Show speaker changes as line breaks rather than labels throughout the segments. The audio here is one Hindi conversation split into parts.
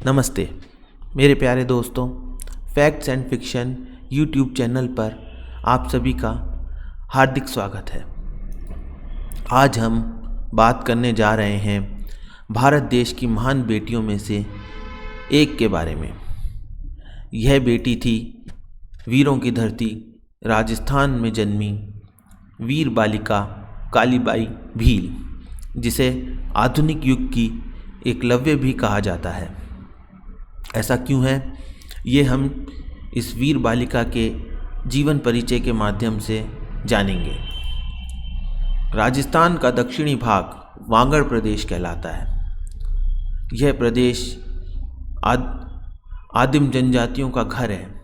नमस्ते मेरे प्यारे दोस्तों, facts and fiction YouTube channel पर आप सभी का हार्दिक स्वागत है। आज हम बात करने जा रहे हैं भारत देश की महान बेटियों में से एक के बारे में। यह बेटी थी वीरों की धरती राजस्थान में जन्मी वीर बालिका कालीबाई भील, जिसे आधुनिक युग की एकलव्य भी कहा जाता है। ऐसा क्यों है, ये हम इस वीर बालिका के जीवन परिचय के माध्यम से जानेंगे। राजस्थान का दक्षिणी भाग वागड़ प्रदेश कहलाता है। यह प्रदेश आदिम जनजातियों का घर है।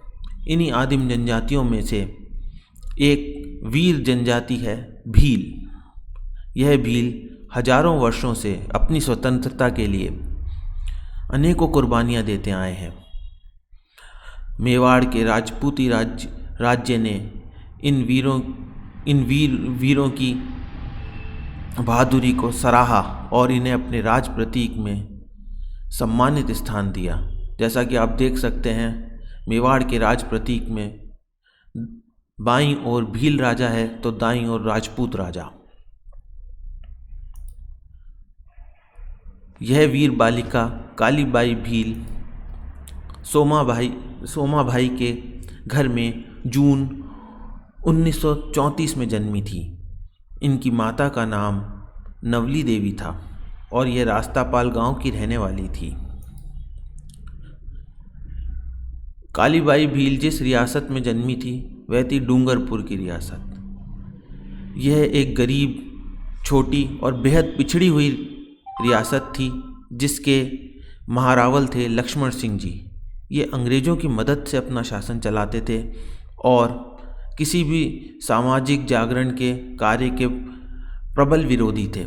इन्हीं आदिम जनजातियों में से एक वीर जनजाति है भील। यह भील हजारों वर्षों से अपनी स्वतंत्रता के लिए अनेकों कुर्बानियाँ देते आए हैं। मेवाड़ के राजपूती राज्य ने इन वीरों की बहादुरी को सराहा और इन्हें अपने राज प्रतीक में सम्मानित स्थान दिया। जैसा कि आप देख सकते हैं, मेवाड़ के राज प्रतीक में बाईं ओर भील राजा है तो दाईं ओर राजपूत राजा। यह वीर बालिका कालीबाई भील सोमा भाई के घर में जून 1934 में जन्मी थी। इनकी माता का नाम नवली देवी था और यह रास्तापाल गांव की रहने वाली थी। कालीबाई भील जिस रियासत में जन्मी थी वह थी डूंगरपुर की रियासत। यह एक गरीब, छोटी और बेहद पिछड़ी हुई रियासत थी, जिसके महारावल थे लक्ष्मण सिंह जी। ये अंग्रेज़ों की मदद से अपना शासन चलाते थे और किसी भी सामाजिक जागरण के कार्य के प्रबल विरोधी थे।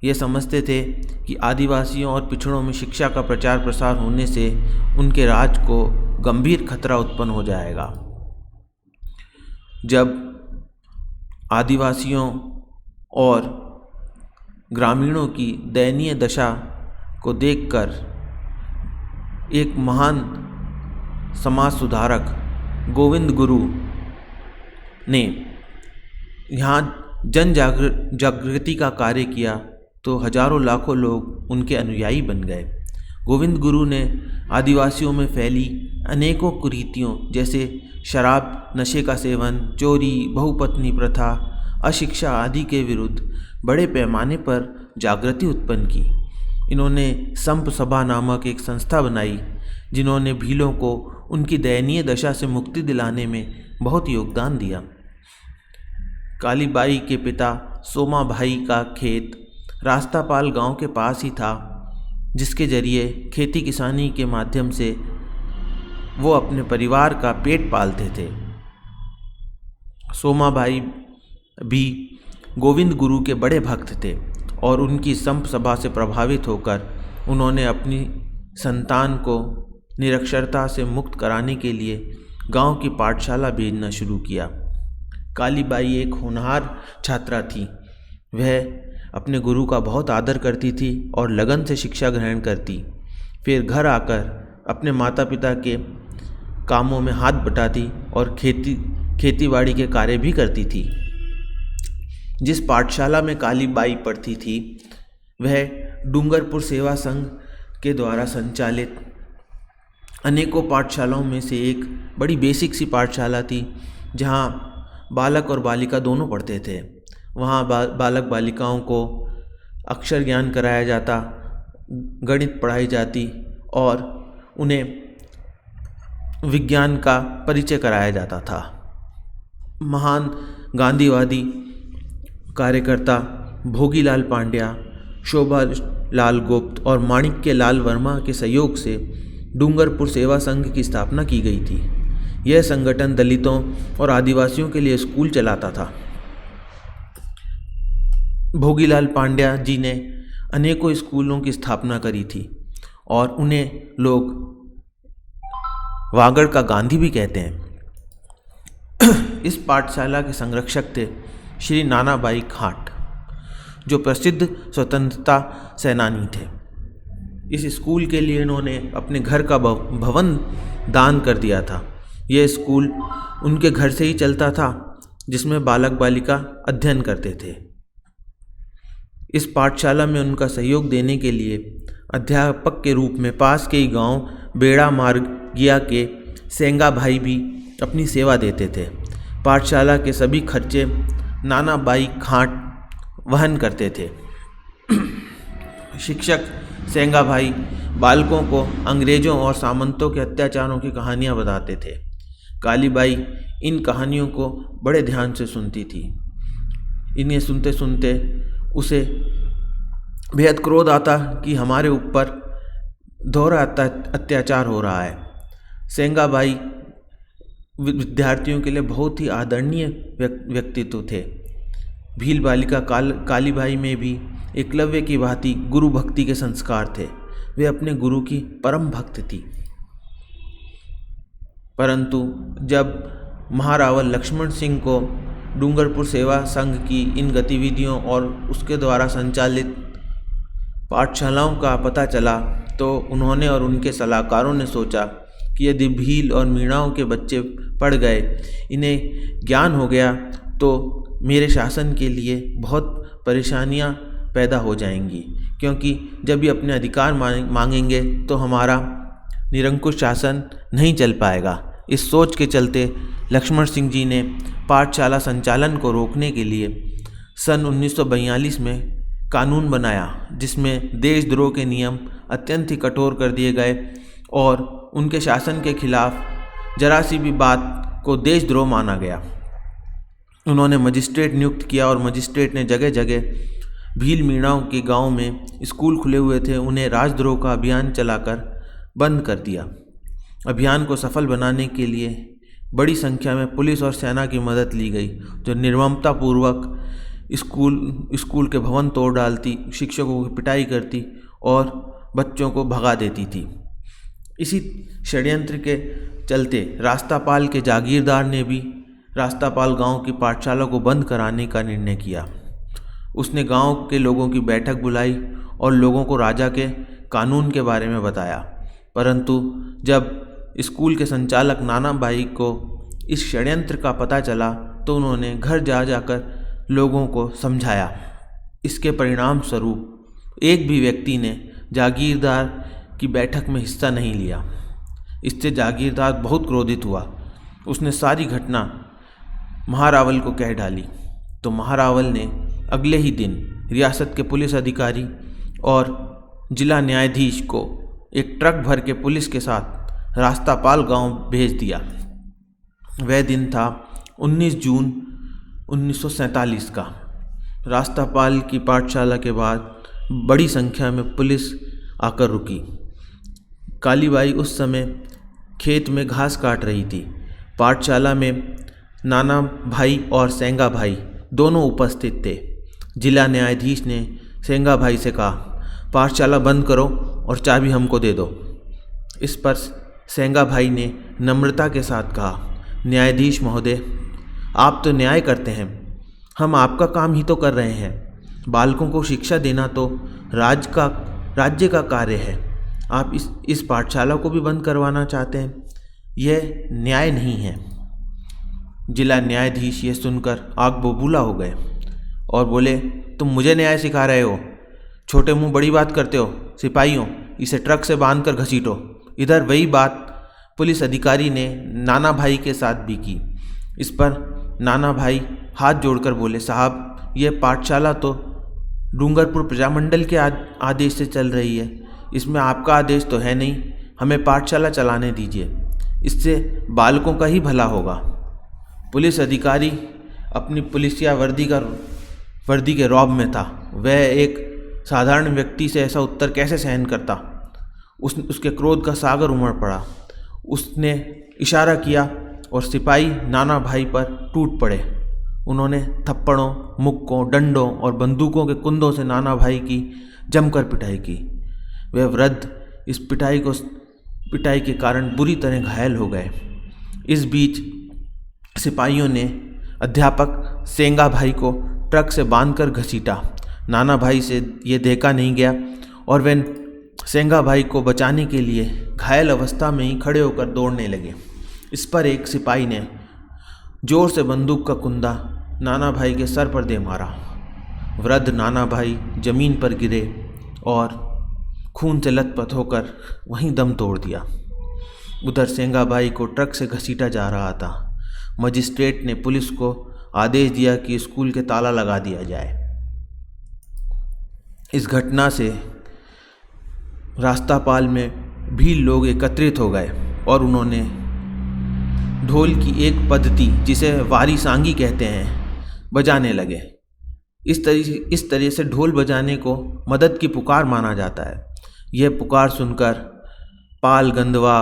ये समझते थे कि आदिवासियों और पिछड़ों में शिक्षा का प्रचार प्रसार होने से उनके राज को गंभीर खतरा उत्पन्न हो जाएगा। जब आदिवासियों और ग्रामीणों की दयनीय दशा को देखकर एक महान समाज सुधारक गोविंद गुरु ने यहाँ जन जागृति का कार्य किया तो हजारों लाखों लोग उनके अनुयायी बन गए। गोविंद गुरु ने आदिवासियों में फैली अनेकों कुरीतियों जैसे शराब, नशे का सेवन, चोरी, बहुपत्नी प्रथा, अशिक्षा आदि के विरुद्ध बड़े पैमाने पर जागृति उत्पन्न की। इन्होंने संप सभा नामक एक संस्था बनाई, जिन्होंने भीलों को उनकी दयनीय दशा से मुक्ति दिलाने में बहुत योगदान दिया। कालीबाई के पिता सोमा भाई का खेत रास्तापाल गांव के पास ही था, जिसके जरिए खेती किसानी के माध्यम से वो अपने परिवार का पेट पालते थे। सोमा भाई भी गोविंद गुरु के बड़े भक्त थे और उनकी संप सभा से प्रभावित होकर उन्होंने अपनी संतान को निरक्षरता से मुक्त कराने के लिए गांव की पाठशाला भेजना शुरू किया। कालीबाई एक होनहार छात्रा थी। वह अपने गुरु का बहुत आदर करती थी और लगन से शिक्षा ग्रहण करती। फिर घर आकर अपने माता पिता के कामों में हाथ बटाती और खेतीबाड़ी के कार्य भी करती थी। जिस पाठशाला में कालीबाई पढ़ती थी वह डूंगरपुर सेवा संघ के द्वारा संचालित अनेकों पाठशालाओं में से एक बड़ी बेसिक सी पाठशाला थी, जहां बालक और बालिका दोनों पढ़ते थे। वहां बालक बालिकाओं को अक्षर ज्ञान कराया जाता, गणित पढ़ाई जाती और उन्हें विज्ञान का परिचय कराया जाता था। महान गांधीवादी कार्यकर्ता भोगीलाल पांड्या, शोभा लाल गुप्त और माणिक्य लाल वर्मा के सहयोग से डूंगरपुर सेवा संघ की स्थापना की गई थी। यह संगठन दलितों और आदिवासियों के लिए स्कूल चलाता था। भोगीलाल पांड्या जी ने अनेकों स्कूलों की स्थापना करी थी और उन्हें लोग वागड़ का गांधी भी कहते हैं। इस पाठशाला के संरक्षक थे श्री नानाबाई खाट, जो प्रसिद्ध स्वतंत्रता सेनानी थे। इस स्कूल के लिए इन्होंने अपने घर का भवन दान कर दिया था। यह स्कूल उनके घर से ही चलता था, जिसमें बालक बालिका अध्ययन करते थे। इस पाठशाला में उनका सहयोग देने के लिए अध्यापक के रूप में पास के ही गांव बेड़ा मार्गिया के सेंगा भाई भी अपनी सेवा देते थे। पाठशाला के सभी खर्चे नाना बाई खांट वहन करते थे। शिक्षक सेंगा भाई बालकों को अंग्रेजों और सामंतों के अत्याचारों की कहानियाँ बताते थे। कालीबाई इन कहानियों को बड़े ध्यान से सुनती थी। इन्हें सुनते सुनते उसे बेहद क्रोध आता कि हमारे ऊपर दोहरा अत्याचार हो रहा है। सेंगा भाई विद्यार्थियों के लिए बहुत ही आदरणीय व्यक्तित्व थे। भील बालिका कालीबाई में भी एकलव्य की भांति गुरु भक्ति के संस्कार थे। वे अपने गुरु की परम भक्त थी। परंतु जब महारावल लक्ष्मण सिंह को डूंगरपुर सेवा संघ की इन गतिविधियों और उसके द्वारा संचालित पाठशालाओं का पता चला, तो उन्होंने और उनके सलाहकारों ने सोचा कि यदि भील और मीणाओं के बच्चे पढ़ गए, इन्हें ज्ञान हो गया, तो मेरे शासन के लिए बहुत परेशानियां पैदा हो जाएंगी, क्योंकि जब ये अपने अधिकार मांगेंगे तो हमारा निरंकुश शासन नहीं चल पाएगा। इस सोच के चलते लक्ष्मण सिंह जी ने पाठशाला संचालन को रोकने के लिए सन 1942 में कानून बनाया, जिसमें देशद्रोह के नियम अत्यंत ही कठोर कर दिए गए और उनके शासन के खिलाफ जरा सी भी बात को देशद्रोह माना गया। उन्होंने मजिस्ट्रेट नियुक्त किया और मजिस्ट्रेट ने जगह जगह भील मीणाओं के गांव में स्कूल खुले हुए थे, उन्हें राजद्रोह का अभियान चलाकर बंद कर दिया। अभियान को सफल बनाने के लिए बड़ी संख्या में पुलिस और सेना की मदद ली गई, जो निर्ममतापूर्वक स्कूल के भवन तोड़ डालती, शिक्षकों की पिटाई करती और बच्चों को भगा देती थी। इसी षड्यंत्र के चलते रास्तापाल के जागीरदार ने भी रास्तापाल गांव की पाठशाला को बंद कराने का निर्णय किया। उसने गांव के लोगों की बैठक बुलाई और लोगों को राजा के कानून के बारे में बताया। परंतु जब स्कूल के संचालक नाना भाई को इस षड्यंत्र का पता चला, तो उन्होंने घर जा जाकर लोगों को समझाया। इसके परिणाम स्वरूप एक भी व्यक्ति ने जागीरदार की बैठक में हिस्सा नहीं लिया। इससे जागीरदार बहुत क्रोधित हुआ। उसने सारी घटना महारावल को कह डाली, तो महारावल ने अगले ही दिन रियासत के पुलिस अधिकारी और जिला न्यायाधीश को एक ट्रक भर के पुलिस के साथ रास्तापाल गांव भेज दिया। वह दिन था 19 जून 1947 का। रास्तापाल की पाठशाला के बाद बड़ी संख्या में पुलिस आकर रुकी। कालीबाई उस समय खेत में घास काट रही थी। पाठशाला में नाना भाई और सेंगा भाई दोनों उपस्थित थे। जिला न्यायाधीश ने सेंगा भाई से कहा, पाठशाला बंद करो और चाबी हमको दे दो। इस पर सेंगा भाई ने नम्रता के साथ कहा, न्यायाधीश महोदय, आप तो न्याय करते हैं, हम आपका काम ही तो कर रहे हैं। बालकों को शिक्षा देना तो राज्य का कार्य है। आप इस पाठशाला को भी बंद करवाना चाहते हैं, यह न्याय नहीं है। जिला न्यायाधीश ये सुनकर आग बबूला हो गए और बोले, तुम मुझे न्याय सिखा रहे हो? छोटे मुंह बड़ी बात करते हो। सिपाहियों, इसे ट्रक से बांधकर घसीटो। इधर वही बात पुलिस अधिकारी ने नाना भाई के साथ भी की। इस पर नाना भाई हाथ जोड़कर बोले, साहब, यह पाठशाला तो डूंगरपुर प्रजामंडल के आदेश से चल रही है, इसमें आपका आदेश तो है नहीं। हमें पाठशाला चलाने दीजिए, इससे बालकों का ही भला होगा। पुलिस अधिकारी अपनी पुलिसिया वर्दी के रौब में था। वह एक साधारण व्यक्ति से ऐसा उत्तर कैसे सहन करता? उसके क्रोध का सागर उमड़ पड़ा। उसने इशारा किया और सिपाही नाना भाई पर टूट पड़े। उन्होंने थप्पड़ों, मुक्कों, डंडों और बंदूकों के कुंदों से नाना भाई की जमकर पिटाई की। वह वृद्ध इस पिटाई के कारण बुरी तरह घायल हो गए। इस बीच सिपाहियों ने अध्यापक सेंगा भाई को ट्रक से बांधकर घसीटा। नाना भाई से ये देखा नहीं गया और वह सेंगा भाई को बचाने के लिए घायल अवस्था में ही खड़े होकर दौड़ने लगे। इस पर एक सिपाही ने जोर से बंदूक का कुंदा नाना भाई के सर पर दे मारा। वृद्ध नाना भाई जमीन पर गिरे और खून से लथपथ होकर वहीं दम तोड़ दिया। उधर सेंगा भाई को ट्रक से घसीटा जा रहा था। मजिस्ट्रेट ने पुलिस को आदेश दिया कि स्कूल के ताला लगा दिया जाए। इस घटना से रास्तापाल में भी लोग एकत्रित हो गए और उन्होंने ढोल की एक पद्धति, जिसे वारी सांगी कहते हैं, बजाने लगे। इस तरह से ढोल बजाने को मदद की पुकार माना जाता है। यह पुकार सुनकर पाल, गंदवा,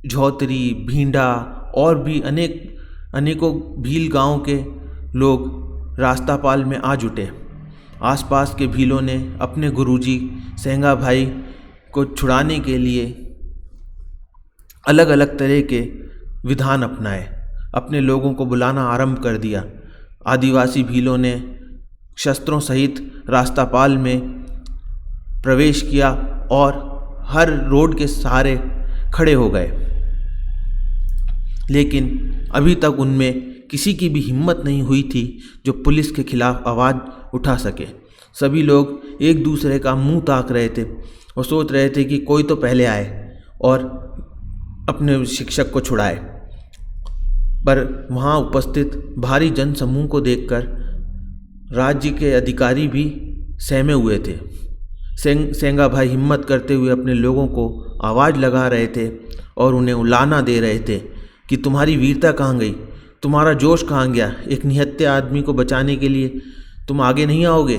झौतरी, भींडा और भी अनेकों भील गांव के लोग रास्तापाल में आ जुटे। आसपास के भीलों ने अपने गुरुजी सेंगा भाई को छुड़ाने के लिए अलग अलग तरह के विधान अपनाए, अपने लोगों को बुलाना आरंभ कर दिया। आदिवासी भीलों ने शस्त्रों सहित रास्तापाल में प्रवेश किया और हर रोड के सहारे खड़े हो गए, लेकिन अभी तक उनमें किसी की भी हिम्मत नहीं हुई थी जो पुलिस के खिलाफ आवाज़ उठा सके। सभी लोग एक दूसरे का मुंह ताक रहे थे और सोच रहे थे कि कोई तो पहले आए और अपने शिक्षक को छुड़ाए। पर वहाँ उपस्थित भारी जनसमूह को देखकर राज्य के अधिकारी भी सहमे हुए थे। सेंगा भाई हिम्मत करते हुए अपने लोगों को आवाज़ लगा रहे थे और उन्हें उलाहना दे रहे थे कि तुम्हारी वीरता कहाँ गई, तुम्हारा जोश कहाँ गया, एक निहत्थे आदमी को बचाने के लिए तुम आगे नहीं आओगे।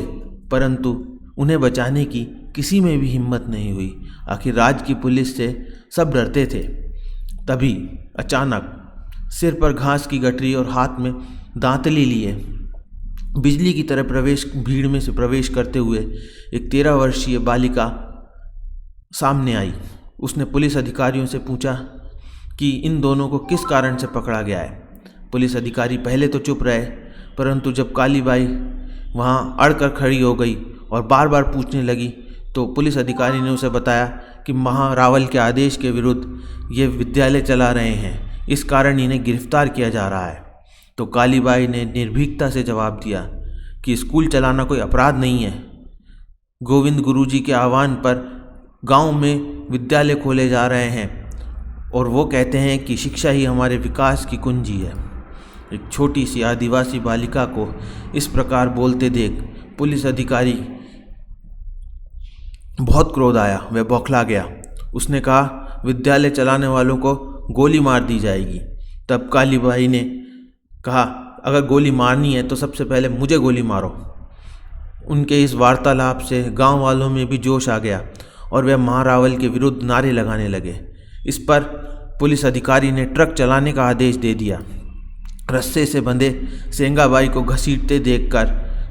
परंतु उन्हें बचाने की किसी में भी हिम्मत नहीं हुई। आखिर राज्य की पुलिस से सब डरते थे। तभी अचानक सिर पर घास की गठरी और हाथ में दांतली लिए बिजली की तरह भीड़ में से प्रवेश करते हुए एक 13 वर्षीय बालिका सामने आई। उसने पुलिस अधिकारियों से पूछा कि इन दोनों को किस कारण से पकड़ा गया है। पुलिस अधिकारी पहले तो चुप रहे, परंतु जब कालीबाई वहाँ अड़कर खड़ी हो गई और बार बार पूछने लगी तो पुलिस अधिकारी ने उसे बताया कि महारावल के आदेश के विरुद्ध ये विद्यालय चला रहे हैं, इस कारण इन्हें गिरफ्तार किया जा रहा है। तो कालीबाई ने निर्भीकता से जवाब दिया कि स्कूल चलाना कोई अपराध नहीं है। गोविंद गुरुजी के आह्वान पर गांव में विद्यालय खोले जा रहे हैं और वो कहते हैं कि शिक्षा ही हमारे विकास की कुंजी है। एक छोटी सी आदिवासी बालिका को इस प्रकार बोलते देख पुलिस अधिकारी बहुत क्रोध आया, वह बौखला गया। उसने कहा विद्यालय चलाने वालों को गोली मार दी जाएगी। तब कालीबाई ने कहा अगर गोली मारनी है तो सबसे पहले मुझे गोली मारो। उनके इस वार्तालाप से गांव वालों में भी जोश आ गया और वे महारावल के विरुद्ध नारे लगाने लगे। इस पर पुलिस अधिकारी ने ट्रक चलाने का आदेश दे दिया। रस्से से बंधे सेंगाबाई को घसीटते देखकर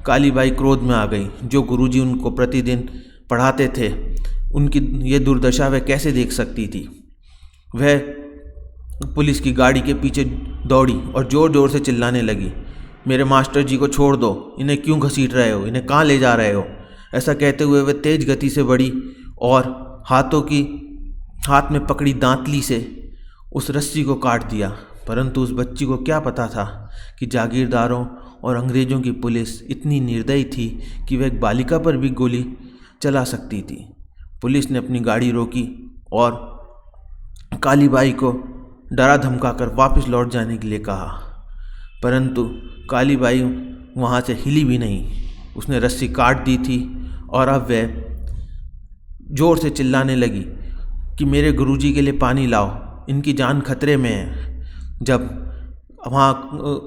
कालीबाई क्रोध में आ गई। जो गुरुजी उनको प्रतिदिन पढ़ाते थे, उनकी ये दुर्दशा वह कैसे देख सकती थी। वह पुलिस की गाड़ी के पीछे दौड़ी और ज़ोर ज़ोर से चिल्लाने लगी, मेरे मास्टर जी को छोड़ दो, इन्हें क्यों घसीट रहे हो, इन्हें कहाँ ले जा रहे हो। ऐसा कहते हुए वह तेज गति से बढ़ी और हाथ में पकड़ी दांतली से उस रस्सी को काट दिया। परंतु उस बच्ची को क्या पता था कि जागीरदारों और अंग्रेज़ों की पुलिस इतनी निर्दयी थी कि वह एक बालिका पर भी गोली चला सकती थी। पुलिस ने अपनी गाड़ी रोकी और कालीबाई को डरा धमकाकर वापस लौट जाने के लिए कहा, परंतु कालीबाई वहाँ से हिली भी नहीं। उसने रस्सी काट दी थी और अब वह ज़ोर से चिल्लाने लगी कि मेरे गुरुजी के लिए पानी लाओ, इनकी जान खतरे में है। जब वहाँ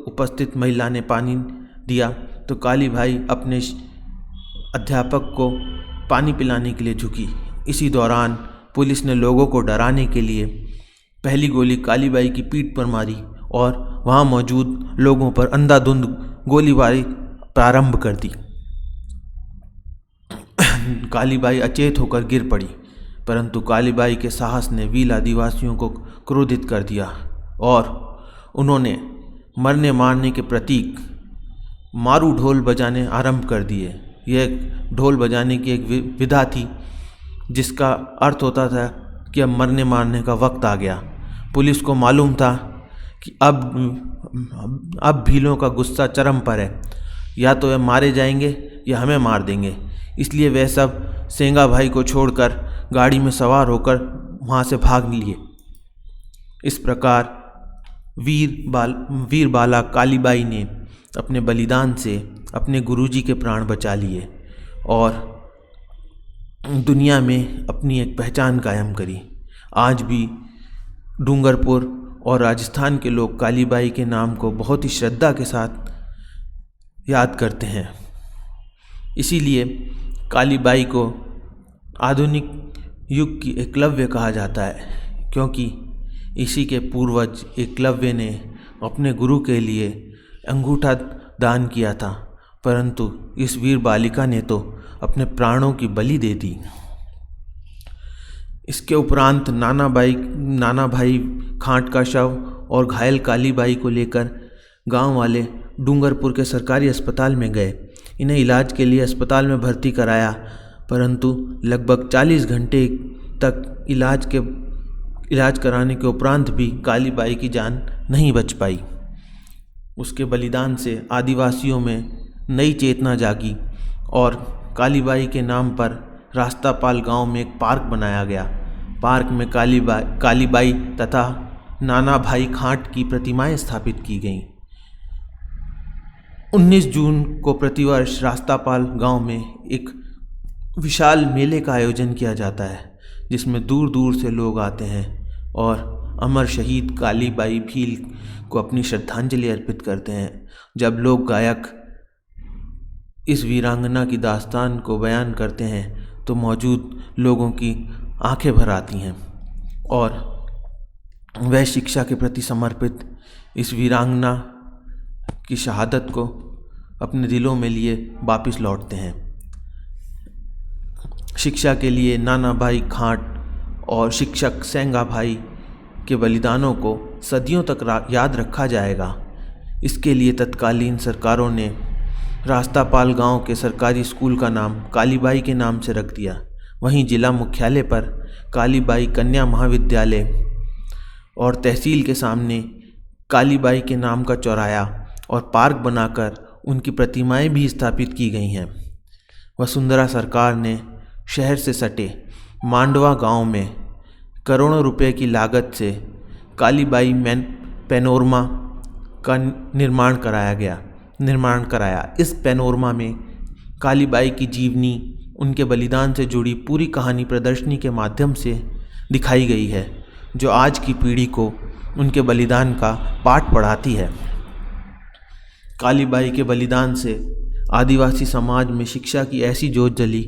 उपस्थित महिला ने पानी दिया तो कालीबाई अपने अध्यापक को पानी पिलाने के लिए झुकी। इसी दौरान पुलिस ने लोगों को डराने के लिए पहली गोली कालीबाई की पीठ पर मारी और वहाँ मौजूद लोगों पर अंधाधुंध गोलीबारी प्रारंभ कर दी। कालीबाई अचेत होकर गिर पड़ी, परंतु कालीबाई के साहस ने वीर आदिवासियों को क्रोधित कर दिया और उन्होंने मरने मारने के प्रतीक मारू ढोल बजाने आरंभ कर दिए। यह ढोल बजाने की एक विधा थी जिसका अर्थ होता था कि अब मरने मारने का वक्त आ गया। पुलिस को मालूम था कि अब भीलों का गुस्सा चरम पर है, या तो वे मारे जाएंगे या हमें मार देंगे। इसलिए वे सब सेंगा भाई को छोड़कर गाड़ी में सवार होकर वहाँ से भाग लिए। इस प्रकार वीर बाला कालीबाई ने अपने बलिदान से अपने गुरुजी के प्राण बचा लिए और दुनिया में अपनी एक पहचान कायम करी। आज भी डूंगरपुर और राजस्थान के लोग कालीबाई के नाम को बहुत ही श्रद्धा के साथ याद करते हैं। इसीलिए कालीबाई को आधुनिक युग की एकलव्य कहा जाता है, क्योंकि इसी के पूर्वज एकलव्य ने अपने गुरु के लिए अंगूठा दान किया था, परंतु इस वीर बालिका ने तो अपने प्राणों की बलि दे दी। इसके उपरांत नाना भाई खांट का शव और घायल कालीबाई को लेकर गांव वाले डूंगरपुर के सरकारी अस्पताल में गए। इन्हें इलाज के लिए अस्पताल में भर्ती कराया, परंतु लगभग 40 घंटे तक इलाज कराने के उपरांत भी कालीबाई की जान नहीं बच पाई। उसके बलिदान से आदिवासियों में नई चेतना जागी और कालीबाई के नाम पर रास्तापाल गांव में एक पार्क बनाया गया। पार्क में कालीबाई तथा नाना भाई खांट की प्रतिमाएं स्थापित की गईं। 19 जून को प्रतिवर्ष रास्तापाल गांव में एक विशाल मेले का आयोजन किया जाता है, जिसमें दूर दूर से लोग आते हैं और अमर शहीद कालीबाई भील को अपनी श्रद्धांजलि अर्पित करते हैं। जब लोग गायक इस वीरांगना की दास्तान को बयान करते हैं तो मौजूद लोगों की आंखें भर आती हैं और वह शिक्षा के प्रति समर्पित इस वीरांगना की शहादत को अपने दिलों में लिए वापस लौटते हैं। शिक्षा के लिए नाना भाई खांट और शिक्षक सेंगा भाई के बलिदानों को सदियों तक याद रखा जाएगा। इसके लिए तत्कालीन सरकारों ने रास्तापाल गांव के सरकारी स्कूल का नाम कालीबाई के नाम से रख दिया। वहीं जिला मुख्यालय पर कालीबाई कन्या महाविद्यालय और तहसील के सामने कालीबाई के नाम का चौराहा और पार्क बनाकर उनकी प्रतिमाएं भी स्थापित की गई हैं। वसुंधरा सरकार ने शहर से सटे मांडवा गांव में करोड़ों रुपए की लागत से कालीबाई पैनोरमा का निर्माण कराया। इस पैनोरमा में कालीबाई की जीवनी, उनके बलिदान से जुड़ी पूरी कहानी प्रदर्शनी के माध्यम से दिखाई गई है, जो आज की पीढ़ी को उनके बलिदान का पाठ पढ़ाती है। कालीबाई के बलिदान से आदिवासी समाज में शिक्षा की ऐसी ज्योत जली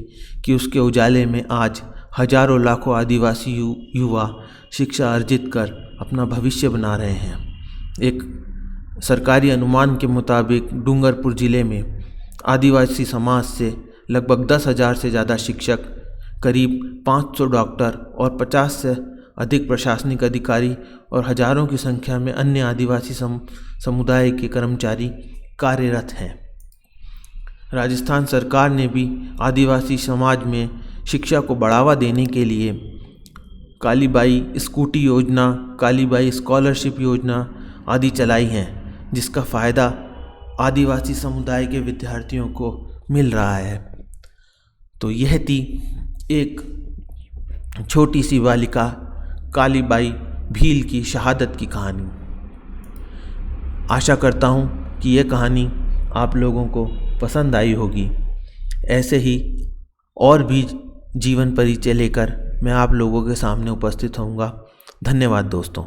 कि उसके उजाले में आज हजारों लाखों आदिवासी युवा शिक्षा अर्जित कर अपना भविष्य बना रहे हैं। एक सरकारी अनुमान के मुताबिक डूंगरपुर जिले में आदिवासी समाज से लगभग 10,000 से ज़्यादा शिक्षक, करीब 500 डॉक्टर और 50 से अधिक प्रशासनिक अधिकारी और हजारों की संख्या में अन्य आदिवासी समुदाय के कर्मचारी कार्यरत हैं। राजस्थान सरकार ने भी आदिवासी समाज में शिक्षा को बढ़ावा देने के लिए कालीबाई स्कूटी योजना, कालीबाई स्कॉलरशिप योजना आदि चलाई हैं, जिसका फ़ायदा आदिवासी समुदाय के विद्यार्थियों को मिल रहा है। तो यह थी एक छोटी सी बालिका कालीबाई भील की शहादत की कहानी। आशा करता हूँ कि यह कहानी आप लोगों को पसंद आई होगी। ऐसे ही और भी जीवन परिचय लेकर मैं आप लोगों के सामने उपस्थित होऊंगा। धन्यवाद दोस्तों।